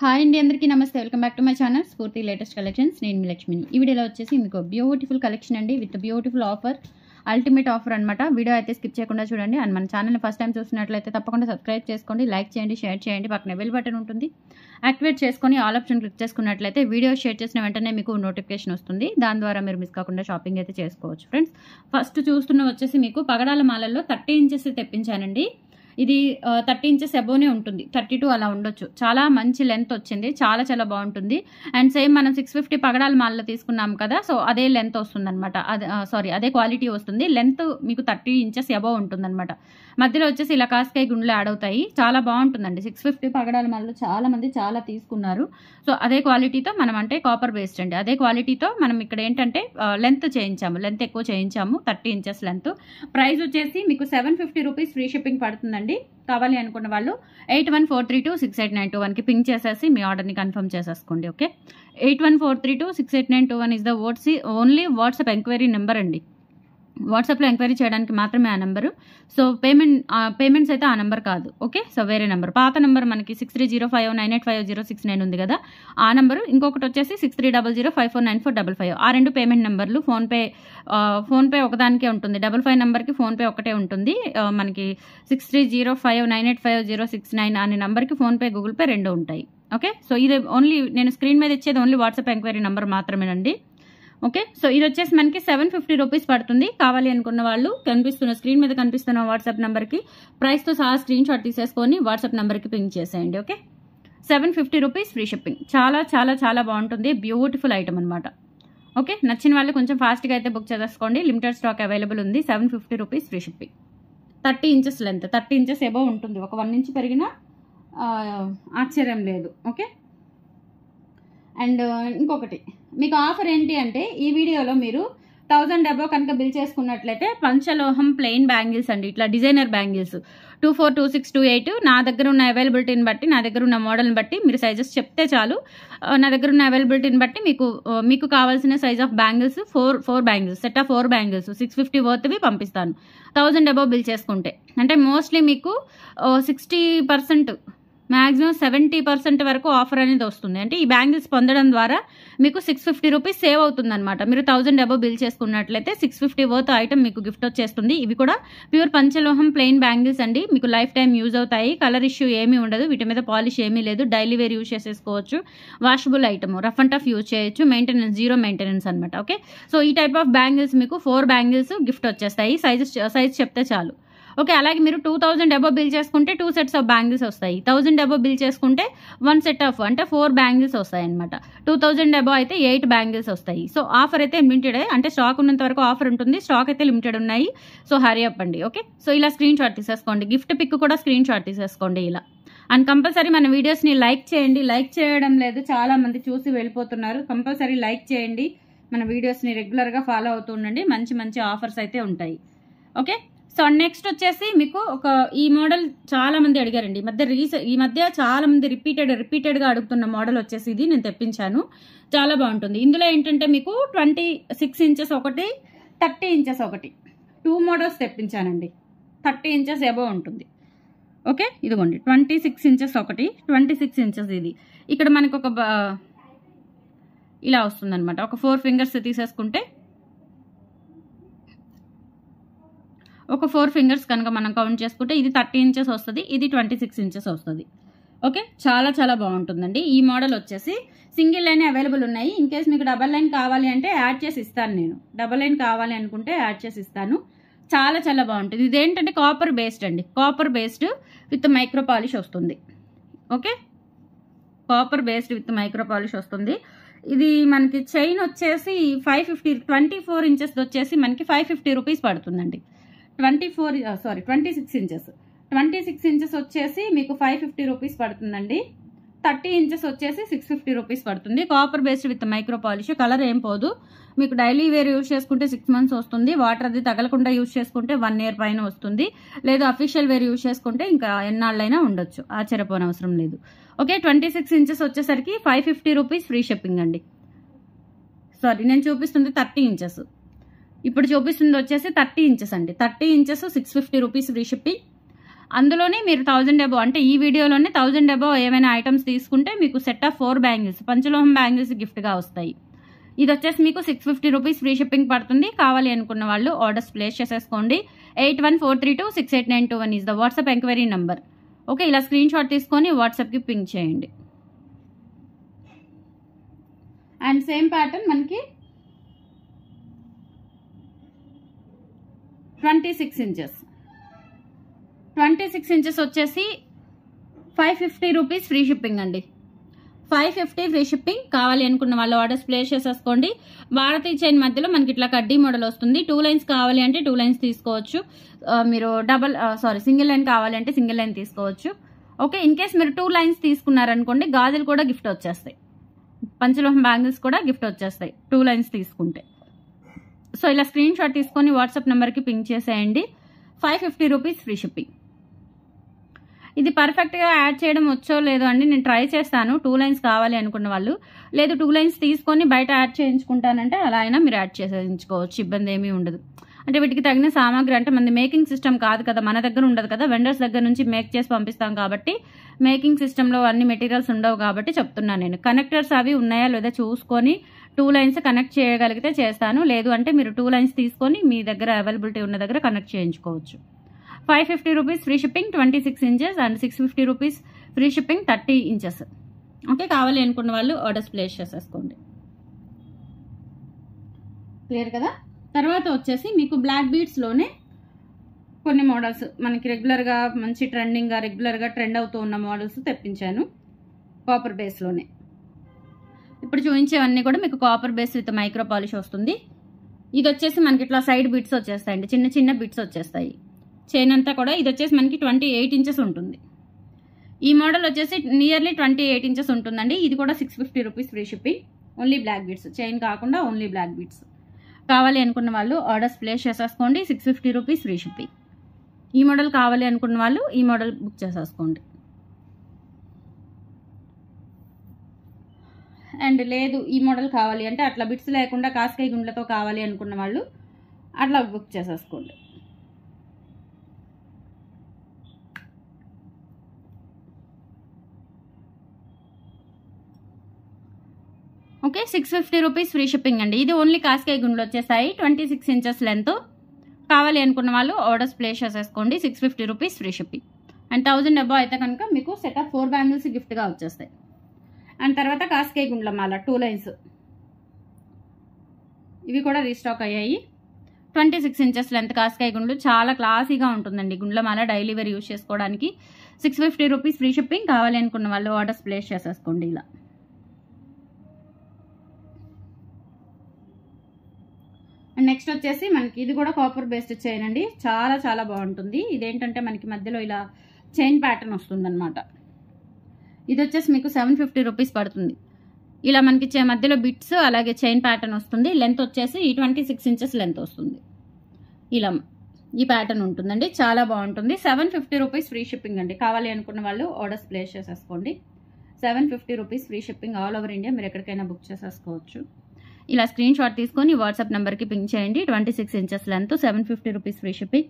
Hi అండి, అందరికీ నమస్తే. Welcome back to my channel స్ఫూర్తి లేటెస్ట్ కలెక్షన్స్. నేను మీ లక్ష్మిని. ఈ వీడియోలో వచ్చేసి మీకు బ్యూటిఫుల్ కలెక్షన్ అండి, with beautiful offer, ultimate offer అనమాట. వీడియో అయితే స్కిప్ చేయకుండా చూడండి. అండ్ మన ఛానల్ని ఫస్ట్ టైం చూసినట్లయితే తప్పకుండా సబ్స్క్రైబ్ చేసుకోండి, లైక్ చేయండి, షేర్ చేయండి. పక్కన బెల్ బటన్ ఉంటుంది, యాక్టివేట్ చేసుకొని ఆల్ ఆప్షన్ క్లిక్ చేసుకున్నట్లయితే వీడియో షేర్ చేసిన వెంటనే మీకు నోటిఫికేషన్ వస్తుంది. దాని ద్వారా మీరు మిస్ కాకుండా షాపింగ్ అయితే చేసుకోవచ్చు. ఫ్రెండ్స్, ఫస్ట్ చూస్తున్న వచ్చేసి మీకు పగడాల మాలల్లో 30 ఇంచెస్ తెప్పించానండి. ఇది 30 ఇంచెస్ అబోనే ఉంటుంది, 32 అలా ఉండొచ్చు. చాలా మంచి లెంత్ వచ్చింది, చాలా చాలా బాగుంటుంది. అండ్ సేమ్ మనం 650 పగడాల మాలలో తీసుకున్నాం కదా, సో అదే లెంత్ వస్తుంది అనమాట. అదే క్వాలిటీ వస్తుంది. లెంత్ మీకు 30 ఇంచెస్ అబో ఉంటుంది అనమాట. మధ్యలో వచ్చేసి ఇలా కాస్కాయ గుండెలు యాడ్ అవుతాయి. చాలా బాగుంటుందండి. 650 పగడాల మాలలో చాలా మంది చాలా తీసుకున్నారు. సో అదే క్వాలిటీతో మనం, అంటే కాపర్ బేస్డ్ అండి, అదే క్వాలిటీతో మనం ఇక్కడ ఏంటంటే లెంత్ చేయించాము, లెంత్ ఎక్కువ చేయించాము. 30 ఇంచెస్ లెంత్. ప్రైస్ వచ్చేసి మీకు 750 రూపీస్ ఫ్రీ షిప్పింగ్ పడుతుందండి. కావాలి అనుకున్న వాళ్ళు 8143268921కి పింక్ చేసేసి మీ ఆర్డర్ని కన్ఫర్మ్ చేసేసుకోండి. Okay, 8143268921 is the only WhatsApp enquiry number అండి. వాట్సాప్లో ఎంక్వైరీ చేయడానికి మాత్రమే ఆ నెంబరు. సో పేమెంట్స్ అయితే ఆ నెంబర్ కాదు. ఓకే, సో వేరే నెంబర్, పాత నెంబర్ మనకి 6305985069 ఉంది కదా, ఆ నెంబరు. ఇంకొకటి వచ్చేసి 6300549455. ఆ రెండు పేమెంట్ నెంబర్లు. ఫోన్పే ఒకదానికే ఉంటుంది, 55 నెంబర్కి ఫోన్పే ఒకటే ఉంటుంది. మనకి 6305985069 అనే నెంబర్కి ఫోన్పే, గూగుల్ పే రెండు ఉంటాయి. ఓకే, సో ఇది ఓన్లీ నేను స్క్రీన్ మీద ఇచ్చేది ఓన్లీ వాట్సాప్ ఎంక్వైరీ నెంబర్ మాత్రమేనండి. ఓకే, సో ఇది వచ్చేసి మనకి 750 రూపీస్ పడుతుంది. కావాలి అనుకున్న వాళ్ళు స్క్రీన్ మీద కనిపిస్తున్న వాట్సాప్ నెంబర్కి ప్రైస్తో సహా స్క్రీన్ షాట్ తీసేసుకొని వాట్సాప్ నెంబర్కి పింక్ చేసేయండి. Okay, 750 rupees free shipping. చాలా చాలా చాలా బాగుంటుంది, బ్యూటిఫుల్ ఐటమ్ అనమాట. ఓకే, నచ్చిన వాళ్ళు కొంచెం ఫాస్ట్గా అయితే బుక్ చేసేసుకోండి. లిమిటెడ్ స్టాక్ అవైలబుల్ ఉంది. 750 rupees free shipping. 30 inches length, 30 inches above ఉంటుంది. ఒక 1 ఇంచ్ పెరిగినా ఆశ్చర్యం లేదు. ఓకే, అండ్ ఇంకొకటి మీకు ఆఫర్ ఏంటి అంటే, ఈ వీడియోలో మీరు 1000 అబో కనుక బిల్ చేసుకున్నట్లయితే పంచలోహం ప్లెయిన్ బ్యాంగిల్స్ అండి, ఇట్లా డిజైనర్ బ్యాంగిల్స్ 24, 26, 28 నా దగ్గర ఉన్న అవైలబిలిటీని బట్టి, నా దగ్గర ఉన్న మోడల్ని బట్టి మీరు సైజెస్ చెప్తే చాలు. నా దగ్గర ఉన్న అవైలబిలిటీని బట్టి మీకు కావాల్సిన size of bangles 4 bangles, set of 4 bangles 650 వర్త్వి పంపిస్తాను 1000 అబో బిల్ చేసుకుంటే. అంటే మోస్ట్లీ మీకు 60%, మ్యాక్సిమం 70% వరకు ఆఫర్ అనేది వస్తుంది. అంటే ఈ బ్యాంగిల్స్ పొందడం ద్వారా మీకు 650 రూపీస్ సేవ్ అవుతుంది అనమాట. మీరు 1000 అబో బిల్ చేసుకున్నట్లయితే 650 వర్త్ ఐటమ్ మీకు గిఫ్ట్ వచ్చేస్తుంది. ఇవి కూడా ప్యూర్ పంచలోహం ప్లెయిన్ బ్యాంగిల్స్ అండి, మీకు లైఫ్ టైం యూజ్ అవుతాయి. కలర్ ఇష్యూ ఏమీ ఉండదు, వీటి మీద పాలిష్ ఏమీ లేదు. డైలీ వేర్ యూజ్ చేసేసుకోవచ్చు. Washable item, rough and tough use చేయొచ్చు. మెయింటెనెన్స్, జీరో మెయింటెనెన్స్ అనమాట. ఓకే, సో ఈ టైప్ ఆఫ్ బ్యాంగిల్స్ మీకు 4 బ్యాంగిల్స్ గిఫ్ట్ వచ్చేస్తాయి. సైజ్ చెప్తే చాలు. ఓకే, అలాగే మీరు 2000 అబో బిల్ చేసుకుంటే 2 సెట్స్ ఆఫ్ బ్యాంగిల్స్ వస్తాయి. 1000 అబో బిల్ చేసుకుంటే 1 సెట్ ఆఫ్, అంటే 4 బ్యాంగిల్స్ వస్తాయి అనమాట. 2000 అబో అయితే 8 బ్యాంగిల్స్ వస్తాయి. సో ఆఫర్ అయితే లిమిటెడ్, అంటే స్టాక్ ఉన్నంత వరకు ఆఫర్ ఉంటుంది. స్టాక్ అయితే లిమిటెడ్ ఉన్నాయి. సో హరీ అప్ అండి. ఓకే, సో ఇలా స్క్రీన్ షాట్ తీసేసుకోండి. గిఫ్ట్ పిక్ కూడా స్క్రీన్ షాట్ తీసేసుకోండి ఇలా. అండ్ కంపల్సరీ మన వీడియోస్ని లైక్ చేయండి. లైక్ చేయడం లేదు, చాలా మంది చూసి వెళ్ళిపోతున్నారు. కంపల్సరీ లైక్ చేయండి. మన వీడియోస్ని రెగ్యులర్గా ఫాలో అవుతూ ఉండండి. మంచి మంచి ఆఫర్స్ అయితే ఉంటాయి. ఓకే, సో నెక్స్ట్ వచ్చేసి మీకు ఈ మోడల్ చాలా మంది అడిగారండి. ఈ మధ్య చాలా మంది రిపీటెడ్గా అడుగుతున్న మోడల్ వచ్చేసి ఇది నేను తెప్పించాను. చాలా బాగుంటుంది. ఇందులో ఏంటంటే మీకు 26 ఇంచెస్ ఒకటి, 30 ఇంచెస్ ఒకటి, 2 మోడల్స్ తెప్పించానండి. 30 ఇంచెస్ అబో ఉంటుంది. ఓకే, ఇదిగోండి 26 ఇంచెస్ ఒకటి, 26 ఇంచెస్ ఇది. ఇక్కడ మనకు ఇలా వస్తుంది అనమాట. ఒక 4 ఫింగర్స్ తీసేసుకుంటే, ఒక 4 ఫింగర్స్ కనుక మనం కౌంట్ చేసుకుంటే ఇది 30 ఇంచెస్ వస్తుంది, ఇది 26 ఇంచెస్ వస్తుంది. ఓకే, చాలా చాలా బాగుంటుందండి. ఈ మోడల్ వచ్చేసి సింగిల్ లైన్ అవైలబుల్ ఉన్నాయి. ఇన్ కేస్ మీకు డబల్ లైన్ కావాలి అంటే యాడ్ చేసి ఇస్తాను నేను. డబల్ లైన్ కావాలి అనుకుంటే యాడ్ చేసి ఇస్తాను. చాలా చాలా బాగుంటుంది. ఇదేంటంటే కాపర్ బేస్డ్ అండి, copper based with micro polish వస్తుంది. Okay, copper based with micro polish వస్తుంది. ఇది మనకి చైన్ వచ్చేసి 24 ఇంచెస్ వచ్చేసి మనకి 550 రూపీస్ పడుతుందండి. 26 ఇంచెస్ వచ్చేసి మీకు 550 రూపీస్ పడుతుందండి. 30 ఇంచెస్ వచ్చేసి 650 రూపీస్ పడుతుంది. Copper based with micro polish. Colour ఏం పోదు. మీకు డైలీ వేర్ యూజ్ చేసుకుంటే 6 మంత్స్ వస్తుంది. వాటర్ అది తగలకుండా యూజ్ చేసుకుంటే 1 ఇయర్ పైన వస్తుంది. లేదు అఫీషియల్ వేర్ యూజ్ చేసుకుంటే ఇంకా ఎన్నాళ్ళైనా ఉండొచ్చు, ఆశ్చర్యపోనవసరం లేదు. ఓకే, 26 ఇంచెస్ వచ్చేసరికి 550 రూపీస్ ఫ్రీ షిప్పింగ్ అండి. నేను చూపిస్తుంది 30 ఇంచెస్. ఇప్పుడు చూపిస్తుంది వచ్చేసి 30 ఇంచెస్ అండి. 30 ఇంచెస్ 650 రూపీస్ ఫ్రీ షిప్పింగ్. అందులోనే మీరు 1000 అబోవ్ అంటే ఈ వీడియోలోనే 1000 అబోవ్ ఏమైనా ఐటమ్స్ తీసుకుంటే మీకు సెట్ ఆఫ్ 4 బ్యాంగిల్స్ పంచలోహం బ్యాంగిల్స్ గిఫ్ట్గా వస్తాయి. ఇది వచ్చేసి మీకు 650 రూపీస్ ఫ్రీ షిప్పింగ్ పడుతుంది. కావాలి అనుకున్న వాళ్ళు ఆర్డర్స్ ప్లేస్ చేసేసుకోండి. 8143268921 is the WhatsApp enquiry number. Okay, ఇలా స్క్రీన్ షాట్ తీసుకొని వాట్సాప్కి పింక్ చేయండి. అండ్ సేమ్ ప్యాటర్న్ మనకి 26 ఇంచెస్ 26 ఇంచెస్ వచ్చేసి 550 రూపీస్ ఫ్రీ షిప్పింగ్ అండి. 550 ఫ్రీ షిప్పింగ్. కావాలి అనుకున్న వాళ్ళు ఆర్డర్స్ ప్లేస్ చేసేసుకోండి. భారతీ చైన్ మధ్యలో మనకి ఇట్లా కడ్డీ మోడల్ వస్తుంది. 2 లైన్స్ కావాలి అంటే 2 లైన్స్ తీసుకోవచ్చు. మీరు సింగిల్ లైన్ కావాలి అంటే సింగిల్ లైన్ తీసుకోవచ్చు. ఓకే, ఇన్ కేస్ మీరు 2 లైన్స్ తీసుకున్నారనుకోండి గాజులు కూడా గిఫ్ట్ వచ్చేస్తాయి. పంచలోహం బ్యాంగిల్స్ కూడా గిఫ్ట్ వచ్చేస్తాయి 2 లైన్స్ తీసుకుంటే. సో ఇలా స్క్రీన్ షాట్ తీసుకొని వాట్సాప్ నెంబర్కి పింక్ చేసేయండి. 550 రూపీస్ ఫ్రీ షిప్పింగ్. ఇది పర్ఫెక్ట్గా యాడ్ చేయడం వచ్చో లేదో అండి, నేను ట్రై చేస్తాను. 2 లైన్స్ కావాలి అనుకున్న వాళ్ళు, లేదు 2 లైన్స్ తీసుకొని బయట యాడ్ చేయించుకుంటానంటే అలా అయినా మీరు యాడ్ చేయించుకోవచ్చు, ఇబ్బంది ఏమీ ఉండదు. అంటే వీటికి తగిన సామాగ్రి అంటే మనది మేకింగ్ సిస్టమ్ కాదు కదా, మన దగ్గర ఉండదు కదా, వెండర్స్ దగ్గర నుంచి మేక్ చేసి పంపిస్తాం కాబట్టి మేకింగ్ సిస్టంలో అన్ని మెటీరియల్స్ ఉండవు కాబట్టి చెప్తున్నాను నేను. కనెక్టర్స్ అవి ఉన్నాయా లేదా చూసుకొని 2 లైన్స్ కనెక్ట్ చేయగలిగితే చేస్తాను, లేదు అంటే మీరు 2 లైన్స్ తీసుకొని మీ దగ్గర అవైలబిలిటీ ఉన్న దగ్గర కనెక్ట్ చేయించుకోవచ్చు. 550 rupees free shipping 26 inches and 650 rupees free shipping 30 inches. Okay, కావాలి అనుకున్న వాళ్ళు ఆర్డర్స్ ప్లేస్ చేసేసుకోండి. క్లియర్ కదా. తర్వాత వచ్చేసి మీకు బ్లాక్ బీడ్స్లోనే కొన్ని మోడల్స్ మనకి రెగ్యులర్గా మంచి రెగ్యులర్గా ట్రెండ్ అవుతూ ఉన్న మోడల్స్ తెప్పించాను కాపర్ బేస్లోనే. ఇప్పుడు చూపించేవన్నీ కూడా మీకు copper base with micro polish వస్తుంది. ఇది వచ్చేసి మనకి ఇట్లా సైడ్ బిట్స్ వచ్చేస్తాయండి, చిన్న చిన్న బిట్స్ వచ్చేస్తాయి. చైన్ అంతా కూడా ఇది వచ్చేసి మనకి 28 ఇంచెస్ ఉంటుంది. ఈ మోడల్ వచ్చేసి నియర్లీ 28 ఇంచెస్ ఉంటుందండి. ఇది కూడా 650 rupees free shipping. Only black beads, chain కాకుండా ఓన్లీ బ్లాక్ బీడ్స్. కావాలి అనుకున్న వాళ్ళు ఆర్డర్స్ ప్లేస్ చేసేసుకోండి. 650 రూపీస్ ఫ్రీ షిప్పింగ్. ఈ మోడల్ కావాలి అనుకున్న వాళ్ళు ఈ మోడల్ బుక్ చేసేసుకోండి. అండ్ లేదు ఈ మోడల్ కావాలి అంటే అట్లా బిట్స్ లేకుండా కాస్కాయ గుండ్లతో కావాలి అనుకున్న వాళ్ళు అట్లా బుక్ చేసేసుకోండి. ఓకే, 650 రూపీస్ ఫ్రీ షిప్పింగ్ అండి. ఇది ఓన్లీ కాస్కాయ గుండ్లు వచ్చేసాయి 26 ఇంచెస్ లెంత్. కావాలి అనుకున్న వాళ్ళు ఆర్డర్స్ ప్లేస్ చేసేసుకోండి. 650 rupees free shipping. And 1000 above అయితే కనుక మీకు సెట్ ఆఫ్ 4 బ్యాంగిల్స్ గిఫ్ట్గా వచ్చేస్తాయి. అండ్ తర్వాత కాస్కాయ గుండ్ల మాల 2 లైన్స్, ఇవి కూడా రీస్టాక్ అయ్యాయి. 26 ఇంచెస్ లెంత్ కాస్కాయ గుండ్లు చాలా క్లాసీగా ఉంటుందండి. గుండ్ల మాల డైలీ వేర్ యూజ్ చేసుకోవడానికి 650 రూపీస్ ఫ్రీ షిప్పింగ్. కావాలి అనుకున్న వాళ్ళు ఆర్డర్స్ ప్లేస్ చేసేసుకోండి. ఇలా అండ్ నెక్స్ట్ వచ్చేసి మనకి ఇది కూడా కాపర్ బేస్డ్ చైన్ అండి. చాలా చాలా బాగుంటుంది. ఇదేంటంటే మనకి మధ్యలో ఇలా చైన్ ప్యాటర్న్ వస్తుందన్నమాట. ఇది వచ్చేసి మీకు 750 రూపీస్ పడుతుంది. ఇలా మనకి మధ్యలో బిట్స్ అలాగే చైన్ ప్యాటర్న్ వస్తుంది. లెంత్ వచ్చేసి 26 ఇంచెస్ లెంత్ వస్తుంది. ఇలా ఈ ప్యాటర్న్ ఉంటుందండి, చాలా బాగుంటుంది. 750 రూపీస్ ఫ్రీ షిప్పింగ్ అండి. కావాలి అనుకున్న వాళ్ళు ఆర్డర్స్ ప్లేస్ చేసేసుకోండి. 750 rupees free shipping. All over India మీరు ఎక్కడికైనా బుక్ చేసేసుకోవచ్చు. ఇలా స్క్రీన్ షాట్ తీసుకొని వాట్సాప్ నెంబర్కి పింక్ చేయండి. 26 inches length 750 rupees free shipping.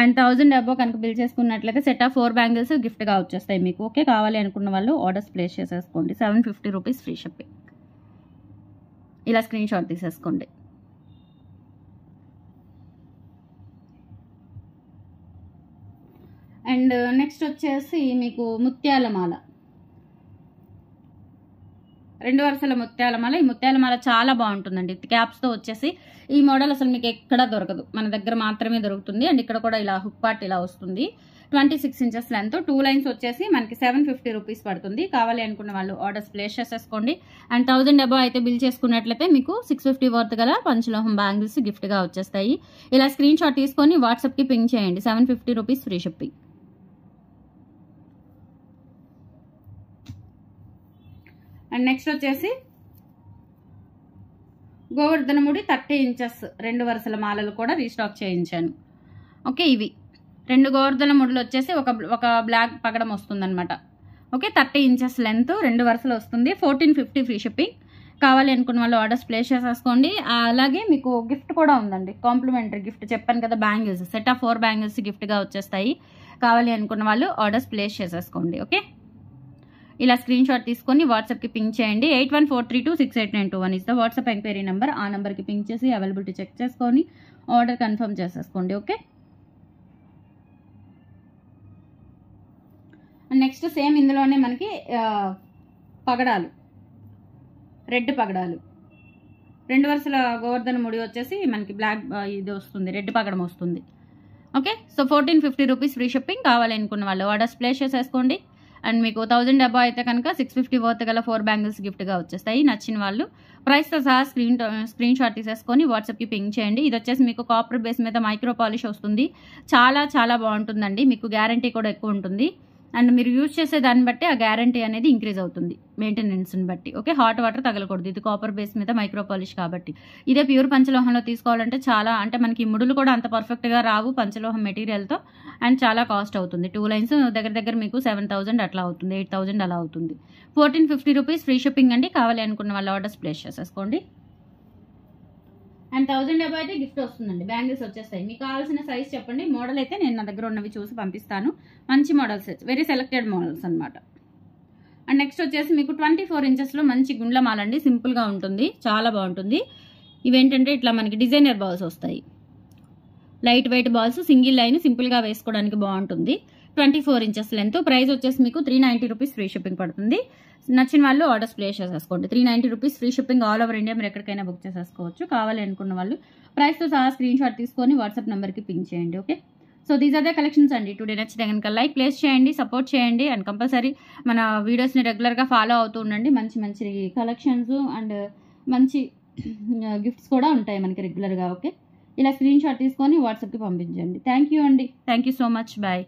And 1000 above కనుక బిల్ చేసుకున్నట్లయితే సెట్ ఆఫ్ 4 బ్యాంగిల్స్ గిఫ్ట్గా వచ్చేస్తాయి మీకు. ఓకే, కావాలి అనుకున్న వాళ్ళు ఆర్డర్స్ ప్లేస్ చేసేసుకోండి. 750 రూపీస్ ఫ్రీ షిప్పింగ్. ఇలా స్క్రీన్ షాట్ తీసేసుకోండి. అండ్ నెక్స్ట్ వచ్చేసి మీకు ముత్యాల మాల, 2 వరుసల ముత్యాల మాల. ఈ ముత్యాల మాల చాలా బాగుంటుందండి. క్యాప్స్తో వచ్చేసి ఈ మోడల్ అసలు మీకు ఎక్కడా దొరకదు, మన దగ్గర మాత్రమే దొరుకుతుంది. అండ్ ఇక్కడ కూడా ఇలా హుక్ పార్ట్ ఇలా వస్తుంది. 26 ఇంచెస్ లెంత్ 2 లైన్స్ వచ్చేసి మనకి 750 రూపీస్ పడుతుంది. కావాలి అనుకున్న వాళ్ళు ఆర్డర్స్ ప్లేస్ చేసేసుకోండి. అండ్ 1000 అబోవ్ అయితే బిల్ చేసుకున్నట్లయితే మీకు 650 వర్త్ గల పంచలోహం బ్యాంగిల్స్ గిఫ్ట్గా వచ్చేస్తాయి. ఇలా స్క్రీన్ షాట్ తీసుకొని వాట్సాప్కి పింక్ చేయండి. 750 rupees free shipping. And next వచ్చేసి గోవర్ధనముడి 30 ఇంచెస్ 2 వరుసల మాలలు కూడా రీస్టాక్ చేయించాను. ఓకే, ఇవి 2 గోవర్ధన ముడులు వచ్చేసి ఒక బ్లాక్ పగడం వస్తుందన్నమాట. ఓకే, 30 ఇంచెస్ లెంత్ 2 వరుసలు వస్తుంది. 1450 ఫ్రీ షిప్పింగ్. కావాలి అనుకున్న వాళ్ళు ఆర్డర్స్ ప్లేస్ చేసేసుకోండి. అలాగే మీకు గిఫ్ట్ కూడా ఉందండి, కాంప్లిమెంటరీ గిఫ్ట్ చెప్పాను కదా, బ్యాంగిల్స్ సెట్ ఆఫ్ 4 బ్యాంగిల్స్ గిఫ్ట్గా వచ్చేస్తాయి. కావాలి అనుకున్న వాళ్ళు ఆర్డర్స్ ప్లేస్ చేసేసుకోండి. ఓకే, ఇలా స్క్రీన్ షాట్ తీసుకొని వాట్సాప్కి పింక్ చేయండి. 8143268921 is the WhatsApp enquiry number. ఆ నెంబర్కి పింక్ చేసి అవైలబిలిటీ చెక్ చేసుకొని ఆర్డర్ కన్ఫర్మ్ చేసేసుకోండి. ఓకే, నెక్స్ట్ సేమ్ ఇందులోనే మనకి పగడాలు, రెడ్ పగడాలు, 2 వరుసల గోవర్ధన ముడి వచ్చేసి మనకి బ్లాక్ ఇది వస్తుంది, రెడ్ పగడం వస్తుంది. Okay, so 1450 rupees free shipping. కావాలి అనుకున్న వాళ్ళు ఆర్డర్స్ ప్లేస్ చేసేసుకోండి. అండ్ మీకు 1000 డబ్బా అయితే కనుక 650 వర్త్ గల 4 బ్యాంగిల్స్ గిఫ్ట్గా వచ్చేస్తాయి. నచ్చిన వాళ్ళు ప్రైస్తో సహా స్క్రీన్ షాట్ తీసేసుకొని వాట్సాప్కి పింక్ చేయండి. ఇది వచ్చేసి మీకు కాపర్ బేస్ మీద మైక్రో పాలిష్ వస్తుంది. చాలా చాలా బాగుంటుందండి. మీకు గ్యారంటీ కూడా ఎక్కువ ఉంటుంది. అండ్ మీరు యూజ్ చేసే దాన్ని బట్టి ఆ గ్యారంటీ అనేది ఇంక్రీజ్ అవుతుంది మెయింటెనెన్స్ని బట్టి. ఓకే, హాట్ వాటర్ తగలకూడదు. ఇది కాపర్ బేస్ మీద మైక్రో పాలిష్ కాబట్టి. ఇదే ప్యూర్ పంచలోహంలో తీసుకోవాలంటే చాలా, అంటే మనకి ముడులు కూడా అంత పర్ఫెక్ట్గా రావు పంచలోహం మెటీరియల్తో. అండ్ చాలా కాస్ట్ అవుతుంది. 2 లైన్స్ దగ్గర మీకు 7000 అట్లా అవుతుంది, 8000 అలా అవుతుంది. 1450 రూపీస్ ఫ్రీ షిప్పింగ్ అండి. కావాలి అనుకున్న వాళ్ళు ఆర్డర్స్ ప్లేస్ చేసేసుకోండి. అండ్ 1000 డబ్బా అయితే గిఫ్ట్ వస్తుందండి. బ్యాంగిల్స్ వచ్చేస్తాయి. మీకు కావాల్సిన సైజ్ చెప్పండి. మోడల్ అయితే నేను నా దగ్గర ఉన్నవి చూసి పంపిస్తాను. మంచి మోడల్స్, వెరీ సెలెక్టెడ్ మోడల్స్ అనమాట. అండ్ నెక్స్ట్ వచ్చేసి మీకు 24 ఇంచెస్లో మంచి గుండ్ల మాల అండి. సింపుల్గా ఉంటుంది, చాలా బాగుంటుంది. ఇవేంటంటే ఇట్లా మనకి డిజైనర్ బాల్స్ వస్తాయి. Light weight balls, single line, సింపుల్గా వేసుకోవడానికి బాగుంటుంది. 24 ఇంచెస్ లెంత్. ప్రైస్ వచ్చేసి మీకు 390 రూపీస్ ఫ్రీ షిప్పింగ్ పడుతుంది. నచ్చిన వాళ్ళు ఆర్డర్స్ ప్లేస్ చేసేసుకోండి. 390 rupees free shipping. All over India మీరు ఎక్కడికైనా బుక్ చేసేసుకోవచ్చు. కావాలి అనుకున్న వాళ్ళు ప్రైస్తో సహా స్క్రీన్ షాట్ తీసుకొని వాట్సాప్ నెంబర్కి పింక్ చేయండి. Okay, so these are the collections అండి. టుడే నచ్చితే కనుక లైక్ ప్లేస్ చేయండి, సపోర్ట్ చేయండి. అండ్ కంపల్సరీ మన వీడియోస్ని రెగ్యులర్గా ఫాలో అవుతూ ఉండండి. మంచి మంచి కలెక్షన్స్ అండ్ మంచి గిఫ్ట్స్ కూడా ఉంటాయి మనకి రెగ్యులర్గా. ఓకే, ఇలా స్క్రీన్ షాట్ తీసుకొని వాట్సాప్కి పంపించండి. థ్యాంక్ యూ అండి. Thank you so much. Bye.